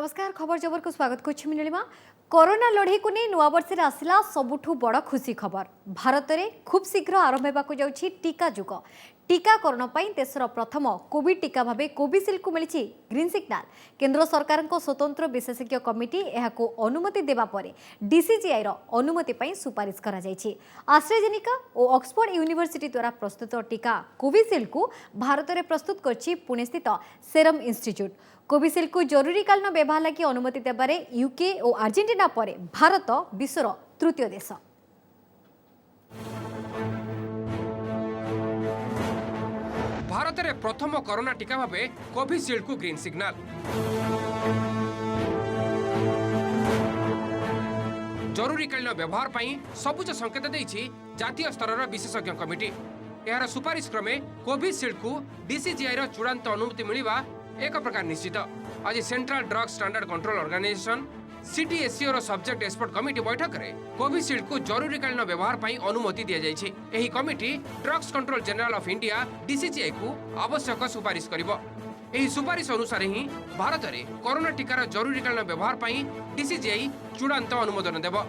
नमस्कार खबर जबर को स्वागत कर नीलिमा। कोरोना लड़े को नहीं नुआ वर्ष आसला सबुठु बड़ खुशी खबर। भारत में खूब शीघ्र आरंभ होगा टीका जुग। टीकाकरण देशर प्रथम कोविड टीका भाव कोविशील्ड को मिली ग्रीन सिग्नाल। केंद्र सरकार स्वतंत्र विशेषज्ञ कमिटी यहां अनुमति देवा परे डीसीजीआई अनुमति सुपारिश करा जायछि। आस्ट्राजेनिका और ऑक्सफोर्ड यूनिवर्सिटी द्वारा प्रस्तुत टीका कोविशील्ड को भारत में प्रस्तुत करछि पुणे स्थित सेरम इंस्टीट्यूट। कोविशील्ड को जरूरीकालीन व्यवहार लगी अनुमति देबारे यूके और अर्जेंटीना परे भारत विश्वर तृतीय देश। भारत में प्रथम कोरोना टीका भावे कोविशील्ड को ग्रीन सिग्नाल। जरूरीकालीन व्यवहार पर सबुज संकेत देइछि जातीय स्तर विशेषज्ञ कमिटी। यार सुपारिश क्रमे कोविशील्ड को डीसीजीआई चूड़ांत अनुमति मिलवा एक प्रकार निश्चित। आज central drug standard control organisation CDSCO subject expert committee बैठक में कोविशील्ड को जरूरीकालीन व्यवहार पर अनुमति दी जाइछि। एही committee drugs control general of India DCGI को आवश्यक सुपारिश करिवो। एही सुपारिश अनुसार ही भारत में कोरोना टीकार जरूरीकालीन व्यवहार पर डीसीजीआई चूड़ांत अनुमोदन देव।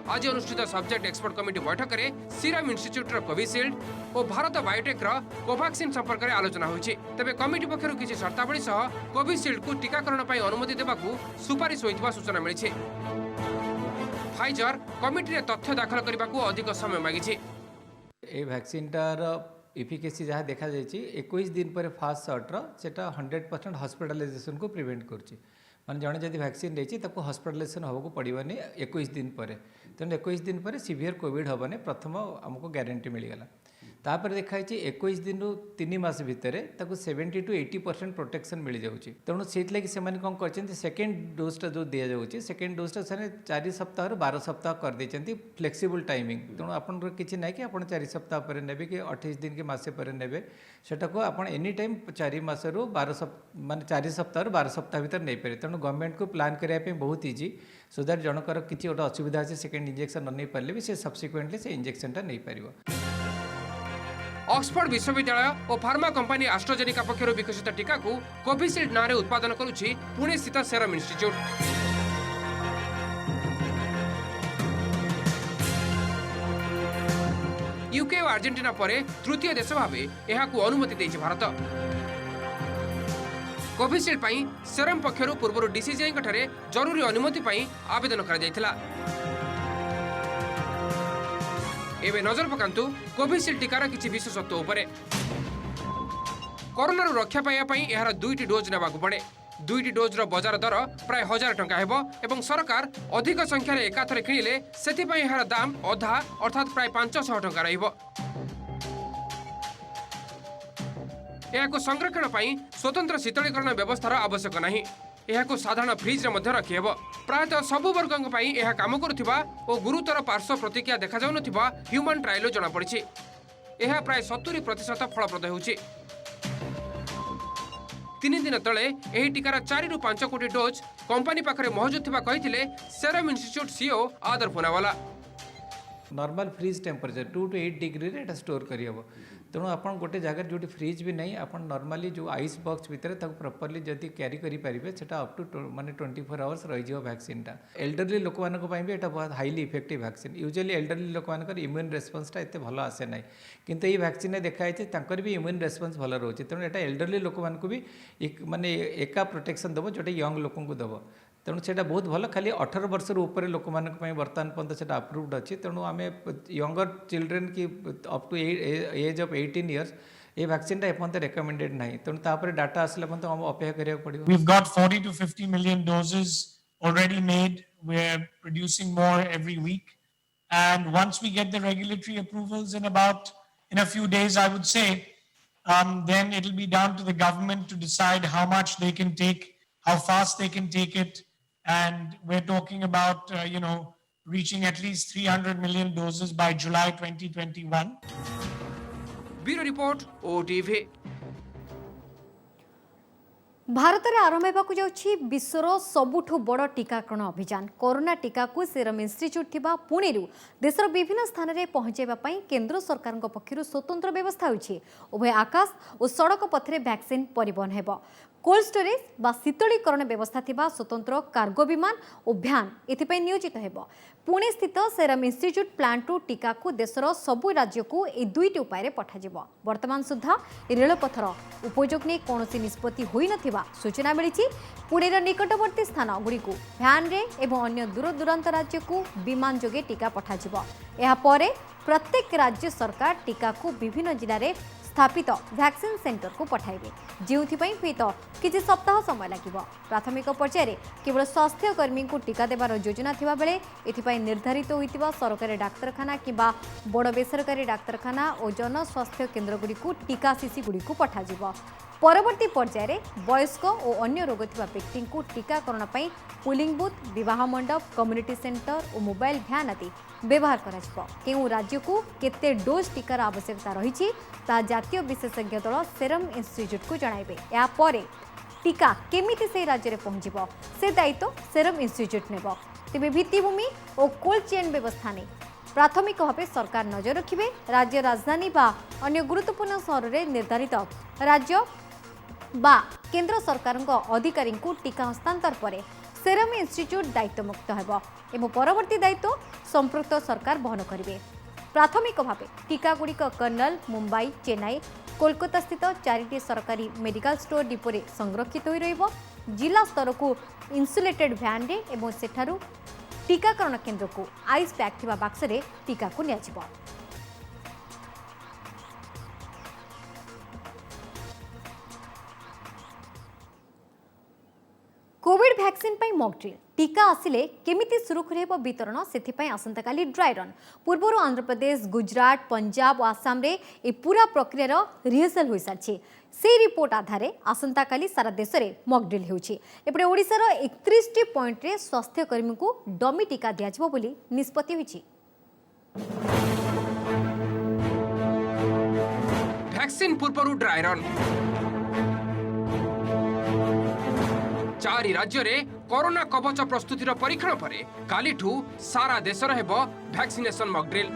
आज अनुष्ठित सब्जेक्ट एक्सपर्ट कमिटी बैठक में सीरम इंस्टीट्यूट कोविशील्ड और भारत बायोटेक कोवैक्सीन संपर्क में आलोचना होइछि। तबे कमिटी पक्षरु किछि शर्तावली सह कोविशील्ड को टीकाकरण पर अनुमति देबाकू सुपारिश होइतबा सूचना मिलिछि। फाइजर कमिटी रे तथ्य दाखल करबाकू अधिक समय मागिछि। ए वैक्सीनटार एफिकेसी जहाँ देखा जाइए 21 दिन पर फास्ट शॉट्र सेटा 100% हॉस्पिटलाइजेशन को प्रिवेंट करछि। माने जड़े जब वैक्सीन देछि ताको हॉस्पिटलाइजेशन होगा पड़ोनी 21 दिन पर। तेणु 21 दिन पर सीवियर कोविड हेनी प्रथम आमको ग्यारंटी मिलगला। तापर देखाई 21 दिन रु 3 मास भितर 70 to 80% प्रोटेक्शन मिल जाऊँगी। तेणु से कौन कर सेकेंड डोजटा जो दि जाऊँगी सेकेंड डोजटा से 4 सप्ताह 12 सप्ताह कर देते फ्लेक्सिबल टाइमिंग। तेणु आपंकर किसी ना कि आप 4 सप्ताह पर ने कि 28 दिन के मसे पर ने सेटा को आप एनी टाइम 4 मास रु 12 मान 4 सप्ताह 12 सप्ताह भर नहीं पारे। तेणु गवर्नमेंट को प्लान करने बहुत इजी सो दैट जनकर किसी गोटे असुविधा अच्छे सेकेंड इंजेक्शन नहीं पारे भी से सब्सिक्वेंटली से इंजेक्शनटा नहीं पार। ऑक्सफोर्ड विश्वविद्यालय और फार्मा कंपनी एस्ट्राजेनिका पक्षर विकसित टीका को कोविशील्ड नारे उत्पादन करुछि पुणे स्थित सेरम इंस्टीट्यूट। यूके और अर्जेंटीना परे तृतीय देश भावे एहाकू अनुमति देछि भारत। कोविशील्ड पई सेरम पक्षर पूर्व डीसीजीआई ठारे जरूरी अनुमति पई आवेदन करा जायथिला। एवं नजर पकांतु कोविशील्ड टीकार किसी विशेषत्व उपरे। कोरोना रक्षा पाइबा यार 2टी डोज नेबाकू पड़े। 2टी डोज बजार दर प्राय 1000 टंका हेबो एवं सरकार अधिक संख्यार एकाथरे किणिले सेथिपई यार दाम अधा अर्थात प्राय 500 टंका रहिबो। एहाको संरक्षण पई स्वतंत्र शीतलीकरण व्यवस्थार आवश्यक नाही। एहाको साधारण फ्रिज रे मध्य रखि हेबो। प्रायतः सबु वर्गों पई एहा काम करुथिबा और गुरुतर पार्श्व प्रतिक्रिया देखा जाउनथिबा ह्यूमन ट्रायल जना पड़िछि। एहा प्राय 70% फलप्रद होउछि। 3 दिन तले एही टीकार 4 ରୁ 5 कोटी डोज कंपनी पाखरे मौजूद थिबा कहिथिले serum institute CEO Adar Poonawalla. Normal freeze temperature 2 to 8 degree रे स्टोर करियबो। तेणु आप गोटे जगह जो फ्रिज भी नहीं आप नॉर्मली जो आइस बॉक्स भितर प्रॉपर्ली जदि कैरी करेंगे सेटा अप टू माने 24 आवर्स रही वैक्सीनटा। एल्डरली लोक भी एटा बहुत highly effective vaccine. Usually elderly लोक इम्यून रेस्पॉन्सटा एते भल आसे ना किंतु ये वैक्सीन देखाई भी इम्यून रेस्पॉन्स भल रोचे। तेणु एटा एल्डरली लोक भी माने एका प्रोटेक्शन दबो जोटा यंग लोक दबो। तेणु से बहुत भल खाली 18 वर्ष ऊपर लोक बर्तमान पर्यटन से अप्रूव्ड अच्छी। तेणु आम यंगर चिल्ड्रेन की up to age of 18 years ये वैक्सीन एपर्यंत रेकमेंडेड नहीं। तेणु तापर डाटा आसला पर्यंत हम अपेक्षा करिया पड़िबो। We've got 40 to 50 million doses already made. We're producing more every week, and once we get the regulatory approvals in a few days, I would say, then it'll be down to the government to decide how much they can take, how fast they can take it. And we're talking about, reaching at least 300 million doses by July 2021. Bureau report OTV. Bharat में आरंभ होगा जाउछि विश्वर सबुठु बड़ टीकाकरण अभियान। Corona टीका को serum institute थिबा पुणेरु देशर विभिन्न स्थान में पहुंचाइबा पई केंद्र सरकार पक्षरु स्वतंत्र व्यवस्था होइछि। उभय आकाश और सड़क पथरे वैक्सीन परिवहन हेबो। कोल्ड स्टोरेज बा शीतलीकरण व्यवस्था थिबा स्वतंत्र कार्गो विमान और भ्यान एथिपाई नियोजित हेबो। पुणे स्थित सेरम इंस्टीट्यूट प्लांट टू टीका को देशर सबु राज्य को ए दुईटी उपाय पठाजिबो। वर्तमान सुधा रेलपथर उपयोग नहीं कौन निष्पत्ति होई नथिबा सूचना मिली। पुणेर निकटवर्ती स्थान गुड़ी को भ्यान रे एवं अन्य दूर दूरांत राज्य को विमान जोगे टीका पठाजिबो। एहा परे प्रत्येक राज्य सरकार टीका को विभिन्न जिले में स्थापित वैक्सीन सेंटर को पठाइबे, जोथिपाई हुईत किछि सप्ताह समय लागिबो। प्राथमिक पर्यायर केवल स्वास्थ्य कर्मी को टीका देवार योजना थिबा बेले एथिपाई निर्धारित होइतिबा सरकारी डाक्तरखाना किंबा बड़ बेसरकारी डाक्तरखाना और जन स्वास्थ्य केन्द्र गुड़ी को टीका शिशि गुड़ी को पठाजिबो। परवर्ती पर्यायर वयस्क और अन्य रोग थिबा व्यक्ति को टीकाकरण पई पुलिंग बूथ, विवाह मंडप, कम्युनिटी सेंटर और मोबाइल भ्यान आदि व्यवहार कराजिबो। केउ राज्य को केते डोज टीकार आवश्यकता रही ता जातीय विशेषज्ञ दल सेरम इंस्टीट्यूट को जणाइबे। या परे टीका केमिति से राज्य में पहुंचबो से दायित्व सेरम इंस्टीट्यूट नेब। तेबे भित्तिभूमि और कोल्ड चेन व्यवस्था नहीं प्राथमिक भाव सरकार नजर रखिबे। राज्य राजधानी बा अन्य गुरुत्वपूर्ण सहर में निर्धारित राज्य बा केंद्र सरकार अधिकारी को टीका हस्तांतर पर सेरम इंस्टीट्यूट दायित्व मुक्त हेबो एवं परवर्ती दायित्व संपृक्त सरकार बहन करिवे। प्राथमिक भाव टीका गुड़िक कर्नल, मुंबई, चेन्नई, कोलकाता स्थित 4टी सरकारी मेडिकल स्टोर डिपोरे संरक्षित होई रहिबो। जिला स्तर को इन्सुलेटेड भ्यान रे एवं सेठारु टीकाकरण केन्द्र को आइस पैक थिबा बाक्स रे टीका को नियाजिबो। कोविड वैक्सीन पाई मॉक ड्रिल टीका आसिले केमिति सुरखुरी हेबो वितरण सेथिपाई आसंताकाली ड्राई रन। पूर्वर आंध्र प्रदेश, गुजरात, पंजाब और आसाम रे ए पूरा प्रक्रियार रिहर्सल होई सारछि। से रिपोर्ट आधारे आसंताकाली सारा देश रे मॉक ड्रिल हेउछि। एपटे ओडिसार 31टी पॉइंट रे स्वास्थ्य कर्मी को डमी टीका दियाजिबो बोली निष्पत्ति होइछि। वैक्सीन पूर्व ड्राई रन 4 राज्य रे कोरोना कवच प्रस्तुतिर परीक्षण पर कालीठू सारा देशर हेबो वैक्सीनेशन मॉक ड्रिल।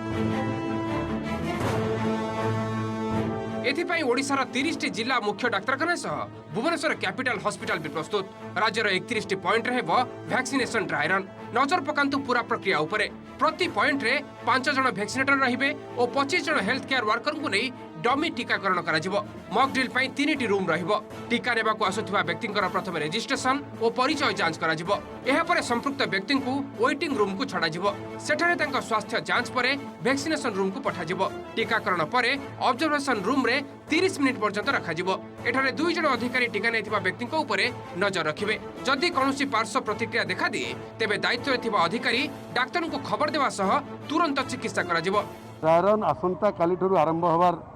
एथिपाई ओडिशार 30टी जिला मुख्य डाक्तरखाना सह भुवनेश्वर कैपिटल हॉस्पिटल भी प्रस्तुत। राज्यर 31टी पॉइंट रे हेबो वैक्सीनेशन ड्राई रन। नजर पकांतु पूरा प्रक्रिया उपरे। प्रति पॉइंट रे 5 जण वैक्सीनेटर रहिबे और 25 जण हेल्थ केयर वर्कर को नहीं डमी टीकाकरण कराजिबो। मॉक ड्रिल पई 3टी रूम रहिबो। टीका नेबा को आसुथिबा व्यक्तिंकर प्रथम रजिस्ट्रेशन और परिचय जांच कराजिबो। एहा परे संपृक्त व्यक्ति को वेटिंग रूम को छडाजिबो। सेठारे तांका स्वास्थ्य जांच परे वैक्सीनेशन रूम को पठाजिबो। टीकाकरण परे ऑब्जर्वेशन रूम रे 30 मिनिट पर्यंत रखाजिबो। एठारे 2 जण अधिकारी टीका नेथिबा व्यक्ति को ऊपर नजर रखिबे। जदि कोनोसी पार्श्व प्रतिक्रिया देखा दिए तेबे दायित्व थिबा अधिकारी डाक्टर को खबर देवा सह तुरंत चिकित्सा कराजिबो। ड्राई रन आसंता कालीठू आरंभ होबार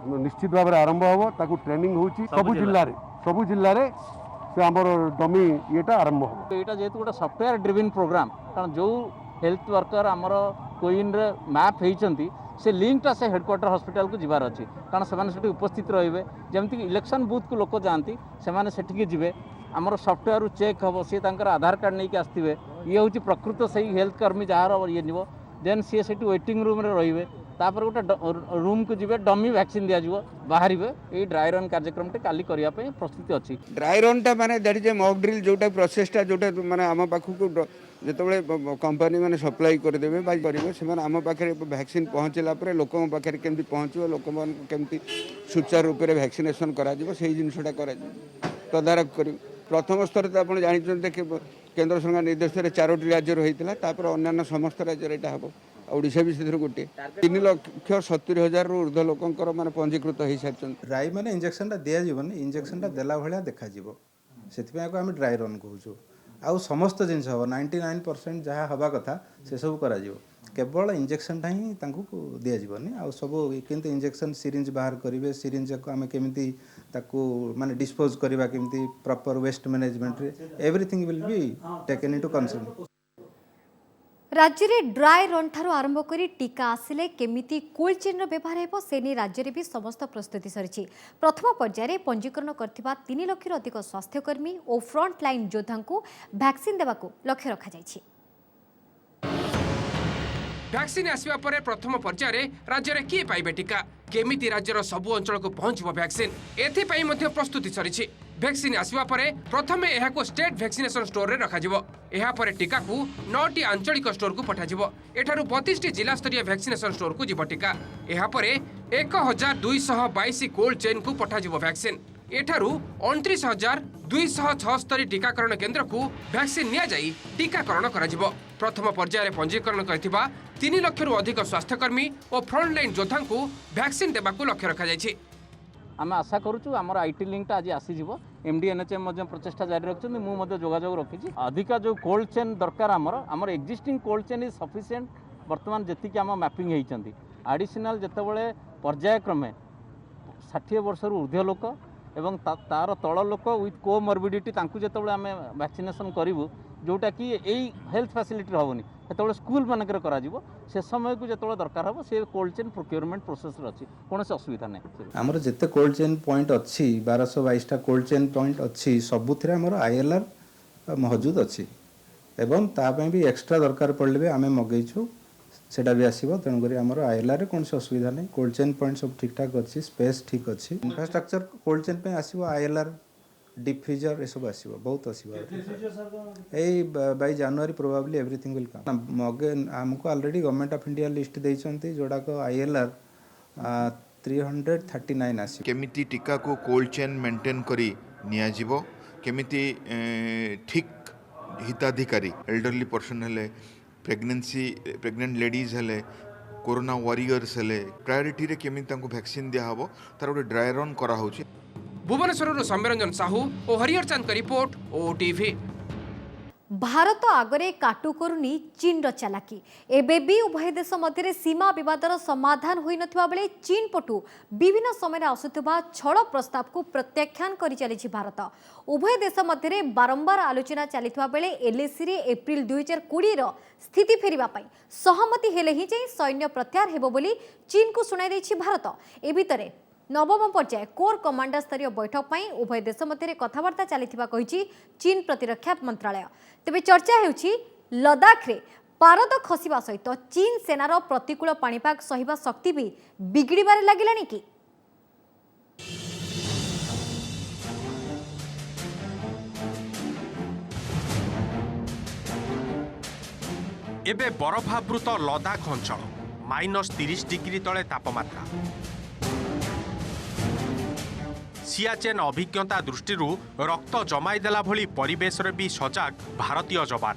निश्चित भाव में आरंभ हम ताकू ट्रेनिंग होची सबु जिल्ला रे से हमर डमी येटा आरंभ हो। तो एटा जेतु गोटा सॉफ्टवेयर ड्रिवन प्रोग्राम कारण जो हेल्थ वर्कर हमर कोइन रे मैप हेइचंती से लिंकटा से हेडक्वार्टर हॉस्पिटल को जिबार अछि कारण से माने सेठी उपस्थित रहिबे। जेमति कि इलेक्शन बूथ को लोक जानती से माने सेठी के जिवे हमर सॉफ्टवेयर चेक हबो से तांकर आधार कार्ड नै के आस्तिबे ये होची प्रकृत सही हेल्थ कर्मी जहार ये निबो देन से सेठी वेटिंग रूम रे रहिबे। तापर गोटे रूम को जीवे डमी वैक्सीन दिया जिवो बाहर ये ड्राई रन कार्यक्रम काली करिया पे प्रस्तुति अछि। ड्राई रन टा माने that is a mock drill जोटा प्रोसेसटा जोटा माने आम पाखु को जेतबळे कंपनी माने सप्लाई कर देबे बाय करिवे से माने आम पाखरे वैक्सीन पहुंचला परे लोकन पाखरे केमति पहुंचो लोकन केमति सुचारू रूप रे वैक्सीनेशन करा जिवो सेही जिनसटा करा जिवो तदारक करी। प्रथम स्तर ते आपण जानि छन कि केंद्र सरकार निर्देश रे 4टी राज्य रहितला तापर अन्य समस्त राज्य रे एटा हबो। ओडिशा भी से गोटे 3,70,000 रु ऊर्ध्व लोकंकर माने पंजीकृत हो सारी। ड्राई माने इंजेक्शन टा दिया जीवनी इंजेक्शन टा देला भलिया देखा जीवो सेथिपय को हम ड्राई रन कहूछु। आउ समस्त जिनस हो 99% जहाँ हवा कथा से सब करा जीवो केवल इंजेक्शन टा ही तांको दिया जीवनी आउ सब किंतु इंजेक्शन सिरिंज बाहर करिवे सिरिंज को हम केमिति ताकू माने डिस्पोज करबा केमिति प्रॉपर वेस्ट मैनेजमेंट रे everything will be taken into consideration. राज्य में ड्राई रन ठारू आरंभ करी टीका आसिले केमिति कोल्ड चेन व्यवहार हेबो सेनी राज्य में भी समस्त प्रस्तुति सरिछि। प्रथम पर्यायर पंजीकरण करथिबा 3 लाख अधिक स्वास्थ्यकर्मी और फ्रंट लाइन योद्धा को वैक्सीन देवाको लक्ष्य रखा जायछि। वैक्सीन आसवा परे प्रथम पर्यायर राज्य में किए पाइबे टीका केमिति राज्यर सबु अंचल को पहुंचबो वैक्सीन एथि पई मध्ये प्रस्तुति सरिछि। वैक्सीन आसिबा परे प्रथमे एहाको स्टेट वैक्सीनेशन स्टोर रे रखाजिबो। एहा परे टीका को 9टी आंचलिक स्टोर को पठाजिबो। एठारु 32टी जिला स्तरीय वैक्सीनेशन स्टोर को जिबो टीका। एहा परे 1222 कोल्ड चेन को पठाजिबो वैक्सीन। एठारु 29,276 टीकाकरण केन्द्र को वैक्सीन निया जाई टीकाकरण कराजिबो। प्रथम पर्याय पंजीकरण करथिबा 3 लाख रु अधिक स्वास्थ्यकर्मी और फ्रंटलाइन योद्धा को वैक्सीन देबाकू लक्ष्य रखा जायछि। आम आशा करूँ आमर आईटी लिंकटा आज आसीଯିव। एमडी एनएचएम प्रचेषा जारी रखिंट मुझे जोगाजोग रखी अधिका जो कोल्ड चेन दरकार आमर existing cold chain is sufficient. बर्तमान जी आम मैपिंग होती आडिशनाल जितेबाला पर्यायक्रमे 60 वर्ष ऊर्ध्व लोक एवं तार तल लोक विथ कोमर्बिडिटी जो आम वैक्सीनेशन करूँ जोटा कि यही हेल्थ फैसिलिटी हेनी से स्कूल मानक से समय को जो दरकार हम से कोल्ड चेन प्रोक्योरमेंट प्रोसेस अच्छी कौन असुविधा नहीं। आमर जिते कोल्ड चेन पॉइंट अच्छी 1222टा कोल्ड चेन पॉइंट अच्छी सबुथिरे आमर आईएलआर मौजूद अच्छी एवं तापाई भी एक्स्ट्रा दरकार पड़े भी आम मगेचु सेटा भी आसो। तेणुक आमर आईएलआर कौन असुविधा नहीं। कोल्ड चेन पॉइंट सब ठीक ठाक अच्छी स्पेस ठीक अच्छी इंफ्रास्ट्रक्चर कोल्ड चेन पे आसो आईएलआर डिफ्यूजर ये सब आसो बहुत आसो यही by January probably everything will come. मगे आमको already government of India list देइछंती जोड़ाक आईएलआर 339 आसी। केमिति टीका को कोल्ड चेन मेंटेन करी निया जीवो केमिति ठीक हिताधिकारी एल्डरली पर्सन हेले प्रेग्नेंट लेडीज हेले कोरोना वॉरियर्स हेले प्रायोरिटी रे केमिति तांको वैक्सीन दिया हबो तार गोटे ड्राई रन करा होची। भुवनेश्वर सौम्यरंजन साहू और हरिहर चांद का रिपोर्ट ओटीवी। भारत आगरे काटु करुनी चीन चालाकी। एबे भी उभय देश मध्य सीमा विवादर समाधान होई नथिबा बेले चीन पटु विभिन्न समय आसुथिबा छळ प्रस्ताव को प्रत्याख्यान करि चलिछि भारत। उभय देश मध्य बारंबार आलोचना चलिथिबा बेले एलएसी रे एप्रिल 2020 रो स्थिति फेरिबा पई सहमति हेले ही जे सैन्य प्रत्याहार हेबो बोली चीन को सुनाई दैछि भारत। ए भितरे नवम पर्याय कोर कमांडर स्तरीय बैठक पर उभय देश मध्य कथबार्ता चलिथिबा कहिछि चीन प्रतिरक्षा मंत्रालय। तेबे चर्चा हेउछि लद्दाख रे पारद खसिबा सहित चीन सेनार प्रतिकूल पाणीपाग सहिबा शक्ति भी बिगड़बारे लागिलानी कि। एबे बरफावृत लद्दाख अंचल -30 डिग्री तले तापमात्रा। सियाचेन अभिज्ञता दृष्टि रक्त जमाईदेला भली परिवेश भी सजाग भारतीय जवान।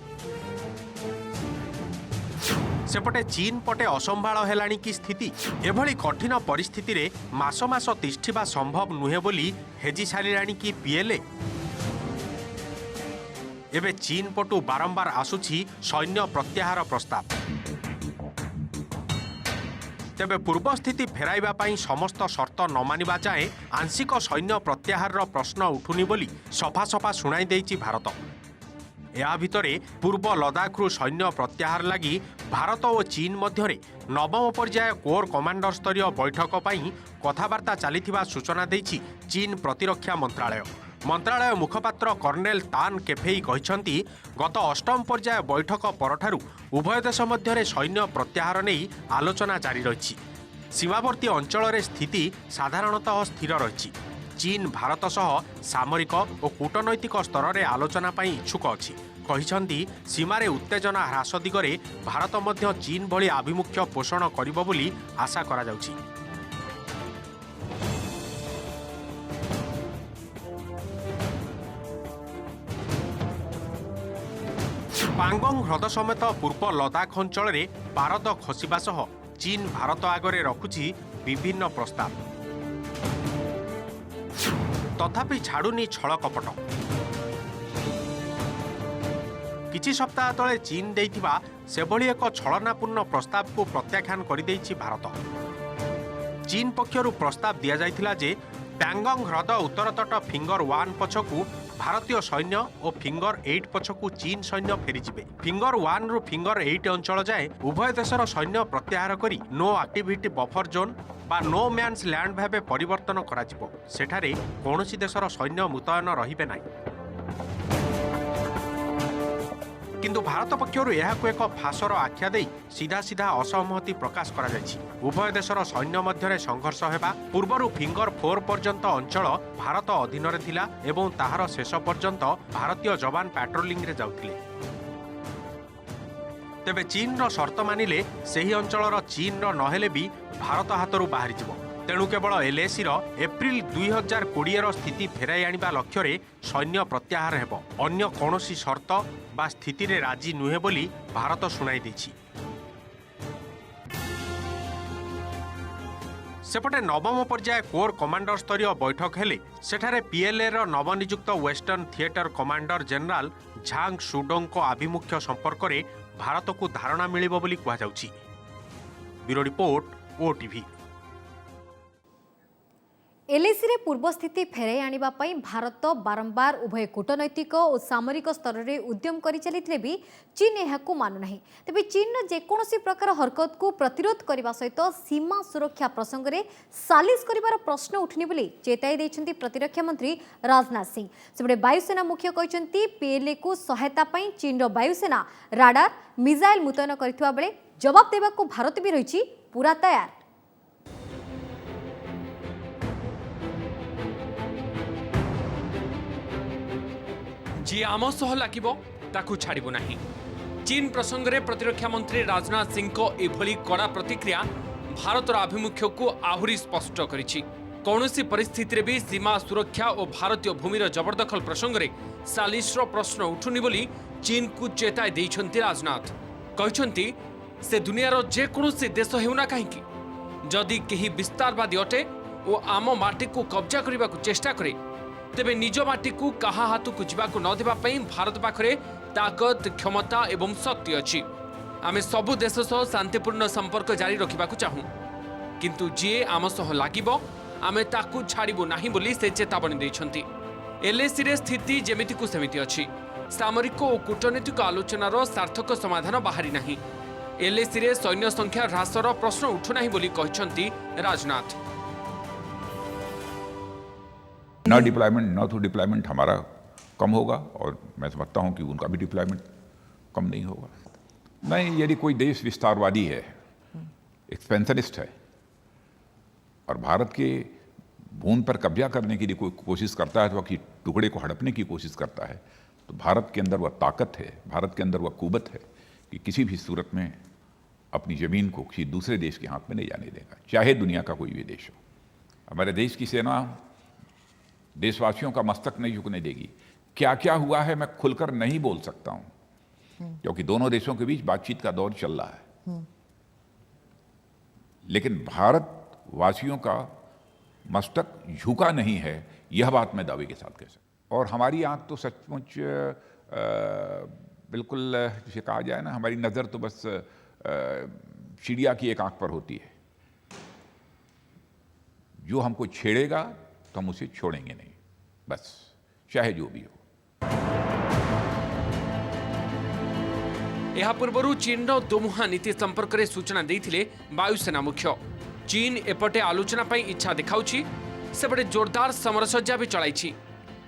सेपटे चीन पटे असंभाळ हेलाणी की स्थिति। एभली कठिन परिस्थिति रे मास मास तिष्ठिबा संभव नुहे बोली हेजी सारिलाणी की पीएलए। एबे चीन पटु बारंबार आसुछि सैन्य प्रत्याहार प्रस्ताव। तेबे पूर्व स्थिति फेराइबा पाई समस्त शर्त न मानिबा जाए आंशिक सैन्य प्रत्याहार प्रश्न उठुनी बोली सफा सफा शुणाई देइछि भारत। या भितरे पूर्व लद्दाखरु सैन्य प्रत्याहार लगी भारत और चीन मध्यरे नवम पर्याय कोर कमांडर स्तरीय बैठक पाई कथबार्ता चलिथिबा सूचना देइछि चीन प्रतिरक्षा मंत्रालय। मंत्रालय मुखपात्र कर्नेल तान केफेई कहिसंती गत अष्टम पर्याय बैठक परठारु उभय देश मध्य सैन्य प्रत्याहार नहीं आलोचना जारी रही। सीमावर्ती अंचल रे स्थिति साधारणतः स्थिर रही। चीन भारत सह सामरिक और कूटनैतिक स्तर में आलोचना पाई इच्छुक अछि। कहिसंती सीमारे उत्तेजना ह्रास दिगरे भारत मध्य चीन भली आभिमुख्य पोषण करिबो बोली आशा करा जाउछि। पांगोंग ह्रद समेत पूर्व लद्दाख अंचल में पारद खसिबा सह चीन भारत आगरे रखुछि विभिन्न प्रस्ताव। तथापि छाड़ुनी छल कपट। किछि सप्ताह तले चीन देइथिबा सेभली एक छलनापूर्ण प्रस्ताव को प्रत्याख्यान करिदेइछि भारत। चीन पक्षरु प्रस्ताव दिया जाइथिला जे पैंगोंग ह्रद उत्तर तट फिंगर 1 पछकु भारतीय सैन्य और फिंगर 8 पछकु चीन सैन्य फेरीजिबे। फिंगर 1 रु फिंगर 8 अंचल जाए उभय देशर सैन्य प्रत्याहार करी नो एक्टिविटी बफर जोन बा नो मैन्स लैंड भावे परिवर्तन कराजिबो। सेठारे कौनसी देशर सैन्य मुतयन रहिबे नाही। किंतु भारत पक्षर यह एक फासर आख्या दे सीधा सीधा असहमति प्रकाश करा जायछि। उभय देशर सैन्य मध्य संघर्ष हेबा पूर्वरु फिंगर 4 पर्यंत अंचल भारत अधीन रे थिला एवं ताहार शेष पर्यंत भारतीय जवान पेट्रोलिंग रे जाउथिले। तेबे चीन रो शर्त मानिले सेही अंचलर चीन रो नहेले भी भारत हाथरू बाहरी जिवो। तेणु केवल एलएसी एप्रिल 2020 रो स्थिति फेराई आनिबा लक्ष्य रे सैन्य प्रत्याहार हेबो। अन्य कोनोसी शर्त बा स्थिति रे राजी नुहे बोली भारत सुनाई दैछि। सेपटे नवम पर्याय कोर कमांडर स्तरीय बैठक हेले सेठारे पीएलए रो नवनियुक्त western theatre commander general Zhang Xudong को आभिमुख्य संपर्क रे भारत को धारणा मिलिबो बोली कहा जाउछि। Bureau report OTV. एलएसी रे पूर्व स्थिति फेराई आनिबा पई भारत बारंबार उभय कूटनैतिक और सामरिक स्तर रे उद्यम करि चलिथिले भी चीन एहाकू मानु नाही। तबे चीन जेकोसी प्रकार हरकत को प्रतिरोध करबा सहित सीमा सुरक्षा प्रसंग रे सालिस करिवार प्रश्न उठनी बोली चेताई दैछंती प्रतिरक्षा मंत्री राजनाथ सिंह। सेबडे वायुसेना मुख्य कहचंती पीएलए को सहायता पई चीन रो वायुसेना राडार मिसाइल मुतयन करथिबा बेले जवाब देबाकू भारत भी रहिछि पूरा तैयार। जी आम सह लागिबो ताकू छाड़िबो नाही। चीन प्रसंग में प्रतिरक्षा मंत्री राजनाथ सिंह को एभली कड़ा प्रतिक्रिया भारतर आभिमुख्य को आहुरी स्पष्ट करिछि। कौनसी परिस्थिति भी सीमा सुरक्षा और भारतीय भूमिर जबरदखल प्रसंग में सालिसर प्रश्न उठुनी बोली चीन को चेताई दैछंती राजनाथ। कहछंती से दुनियार जेकोसी देश हेउना काहेकि जदि केही विस्तारवादी अटे और आम माटी को कब्जा करने को चेष्टा करे तेबे निज माटी को कहा हाथ को जीवाक न देबा पई भारत पाखरे ताकत क्षमता एवं शक्ति अछि। आमे सबु देश सह शांतिपूर्ण संपर्क जारी रखिबा को चाहू किंतु जे आम सह लागिबो आमे ताकू छाड़िबो नाही बोली से चेतावनी दैछंती। एलएसी रे स्थिति जेमिति को सेमिति अछि। सामरिक और कूटनीतिक आलोचनार सार्थक समाधान बाहरी नाही। एलएसी रे सैन्य संख्या ह्रासर प्रश्न उठु नाही बोली कहछंती राजनाथ। ना डिप्लॉयमेंट ना तो डिप्लॉयमेंट हमारा कम होगा और मैं समझता हूं कि उनका भी डिप्लॉयमेंट कम नहीं होगा। नहीं, यदि कोई देश विस्तारवादी है, एक्सपेंशनिस्ट है और भारत के भूमि पर कब्जा करने के लिए कोई कोशिश करता है, तो कि टुकड़े को हड़पने की कोशिश करता है, तो भारत के अंदर वह ताकत है, भारत के अंदर वह कुवत है कि किसी भी सूरत में अपनी ज़मीन को किसी दूसरे देश के हाथ में नहीं जाने देगा, चाहे दुनिया का कोई भी देश हो। हमारे देश की सेना देशवासियों का मस्तक नहीं झुकने देगी। क्या क्या हुआ है मैं खुलकर नहीं बोल सकता हूं क्योंकि दोनों देशों के बीच बातचीत का दौर चल रहा है, लेकिन भारत वासियों का मस्तक झुका नहीं है, यह बात मैं दावे के साथ कह सकता। और हमारी आंख तो सचमुच बिल्कुल जिसे कहा जाए ना, हमारी नज़र तो बस चिड़िया की एक आंख पर होती है। जो हमको छेड़ेगा तो हम उसे छोड़ेंगे नहीं, बस चाहे जो भी हो। यह पूर्व चीन दोमुहा नीति संपर्क में सूचना देते वायुसेना मुख्य। चीन एपटे आलोचना पर इच्छा दिखाऊछि, सेपटे जोरदार समरसज्जा भी चलाई।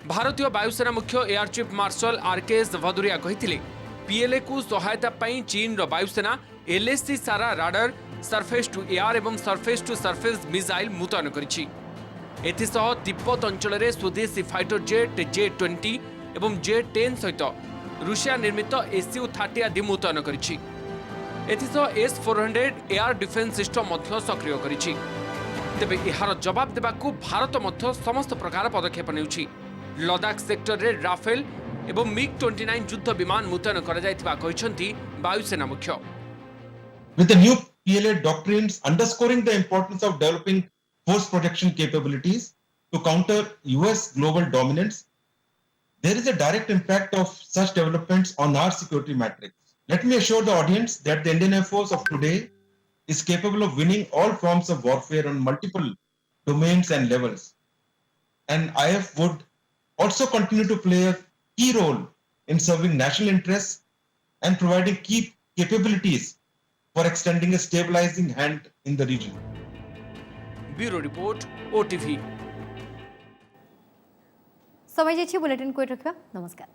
भारतीय वायुसेना मुख्य air chief marshal RKS Bhadauria कहते पीएलए को सहायता पाई चीन वायुसेना एलएसी सारा राडार, सरफेस टू एयर एवं सरफेस टू सरफेस मिसाइल मुतयन करिछि। एथिसह तिब्बत अंचल में स्वदेशी फाइटर जेट J-20 एवं J-10 सहित रूसिया निर्मित SU-30 आदि मुतयन करिछि। एथिसह S-400 एयर डिफेंस सिस्टम मध्य सक्रिय करिछि। तेबे एहार जवाब देबाकू भारत मध्य समस्त प्रकार पदक्षेप नेउछि। लद्दाख सेक्टर रे राफेल एवं MiG-29 युद्ध विमान मुतयन करा जायथिबा कहिसंती वायुसेना मुख्य। With the new PLA doctrines underscoring the importance of developing force protection capabilities to counter US global dominance, there is a direct impact of such developments on our security matrix. Let me assure the audience that the Indian Air Force of today is capable of winning all forms of warfare on multiple domains and levels. And IF would also continue to play a key role in serving national interests and providing key capabilities for extending a stabilizing hand in the region. Bureau report OTV। समय bulletin को रखा। नमस्कार।